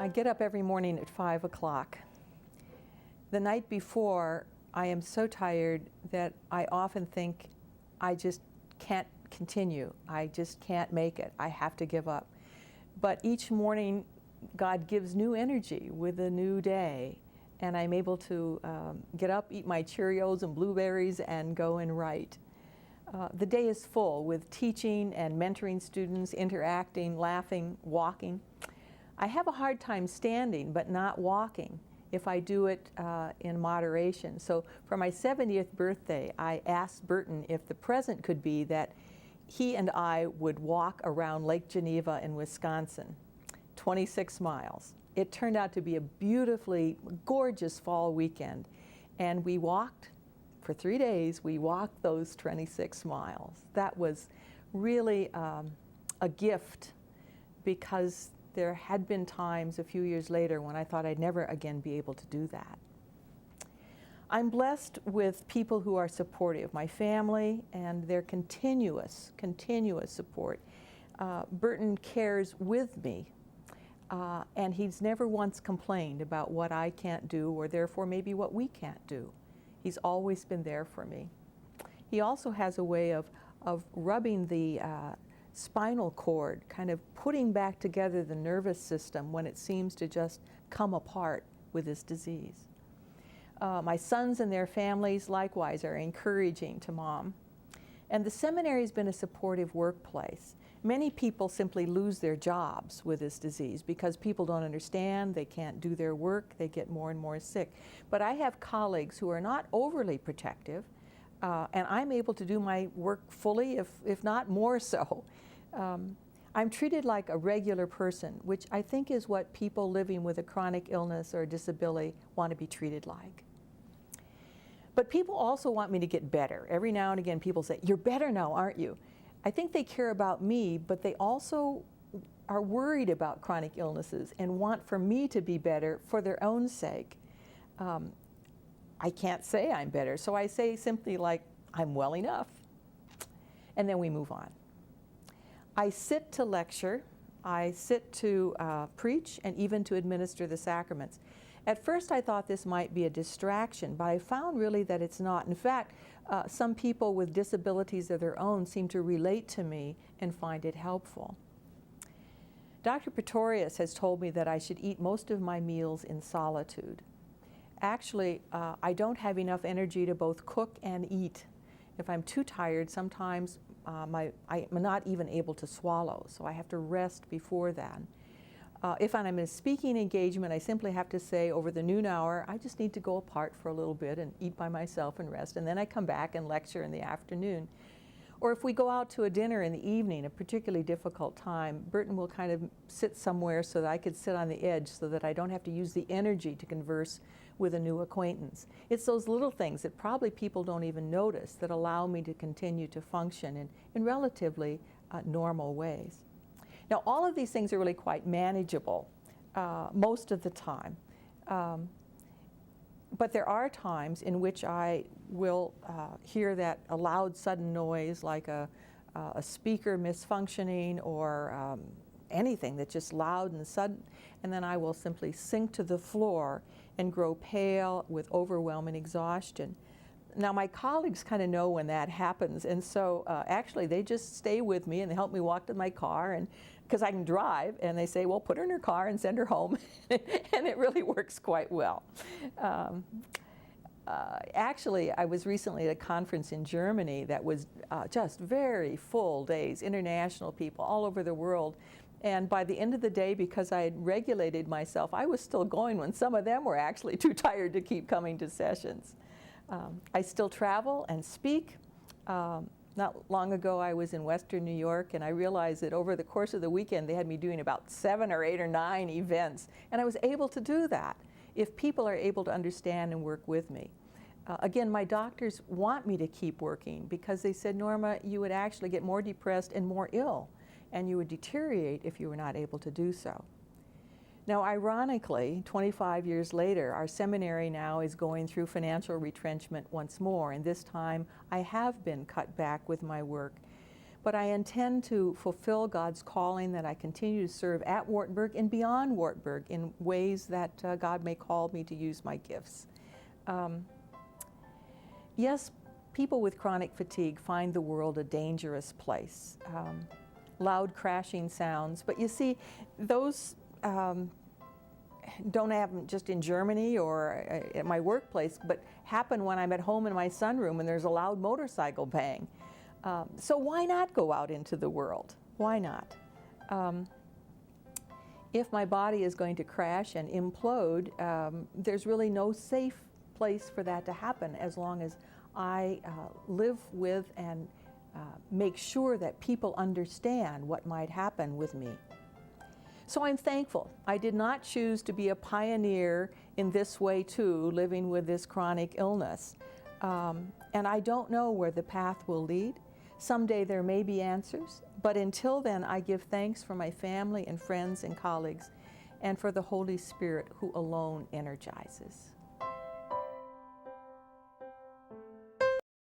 I get up every morning at 5 o'clock. The night before, I am so tired that I often think I just can't continue. I just can't make it. I have to give up. But each morning, God gives new energy with a new day, and I'm able to get up, eat my Cheerios and blueberries, and go and write. The day is full with teaching and mentoring students, interacting, laughing, walking. I have a hard time standing, but not walking if I do it in moderation. So for my 70th birthday, I asked Burton if the present could be that he and I would walk around Lake Geneva in Wisconsin, 26 miles. It turned out to be a beautifully gorgeous fall weekend, and we walked for 3 days. We walked those 26 miles. That was really a gift, because there had been times a few years later when I thought I'd never again be able to do that. I'm blessed with people who are supportive, my family, and their continuous support. Burton cares with me, and he's never once complained about what I can't do, or therefore maybe what we can't do. He's always been there for me. He also has a way of rubbing the spinal cord, kind of putting back together the nervous system when it seems to just come apart with this disease. My sons and their families likewise are encouraging to Mom. And the seminary has been a supportive workplace. Many people simply lose their jobs with this disease because people don't understand, they can't do their work, they get more and more sick. But I have colleagues who are not overly protective, and I'm able to do my work fully, if not more so. I'm treated like a regular person, which I think is what people living with a chronic illness or disability want to be treated like. But people also want me to get better. Every now and again people say, "You're better now, aren't you?" I think they care about me, but they also are worried about chronic illnesses and want for me to be better for their own sake. I can't say I'm better, so I say simply like, "I'm well enough." And then we move on. I sit to lecture, I sit to preach, and even to administer the sacraments. At first I thought this might be a distraction, but I found really that it's not. In fact, some people with disabilities of their own seem to relate to me and find it helpful. Dr. Pretorius has told me that I should eat most of my meals in solitude. Actually, I don't have enough energy to both cook and eat. If I'm too tired, sometimes I'm not even able to swallow, so I have to rest before that. If I'm in a speaking engagement, I simply have to say over the noon hour, I just need to go apart for a little bit and eat by myself and rest, and then I come back and lecture in the afternoon. Or if we go out to a dinner in the evening, a particularly difficult time, Burton will kind of sit somewhere so that I could sit on the edge so that I don't have to use the energy to converse with a new acquaintance. It's those little things that probably people don't even notice that allow me to continue to function in relatively normal ways. Now, all of these things are really quite manageable most of the time. But there are times in which I will hear a loud sudden noise like a speaker misfunctioning or anything that's just loud and sudden, and then I will simply sink to the floor and grow pale with overwhelming exhaustion. Now my colleagues kind of know when that happens, and so actually they just stay with me and they help me walk to my car, and because I can drive, and they say, "Well, put her in her car and send her home," and it really works quite well. Actually, I was recently at a conference in Germany that was just very full days, international people all over the world. And by the end of the day, because I had regulated myself, I was still going when some of them were actually too tired to keep coming to sessions. I still travel and speak. Not long ago I was in Western New York, and I realized that over the course of the weekend they had me doing about 7 or 8 or 9 events, and I was able to do that if people are able to understand and work with me. Again, my doctors want me to keep working because they said, "Norma, you would actually get more depressed and more ill, and you would deteriorate if you were not able to do so." Now, ironically, 25 years later, our seminary now is going through financial retrenchment once more, and this time I have been cut back with my work. But I intend to fulfill God's calling, that I continue to serve at Wartburg and beyond Wartburg in ways that God may call me to use my gifts. Yes, people with chronic fatigue find the world a dangerous place. Loud crashing sounds, but you see, those don't happen just in Germany or at my workplace, but happen when I'm at home in my sunroom and there's a loud motorcycle bang. So why not go out into the world? Why not? If my body is going to crash and implode, there's really no safe place for that to happen as long as I live with and make sure that people understand what might happen with me. So I'm thankful. I did not choose to be a pioneer in this way too, living with this chronic illness. And I don't know where the path will lead. Someday there may be answers, but until then I give thanks for my family and friends and colleagues and for the Holy Spirit who alone energizes.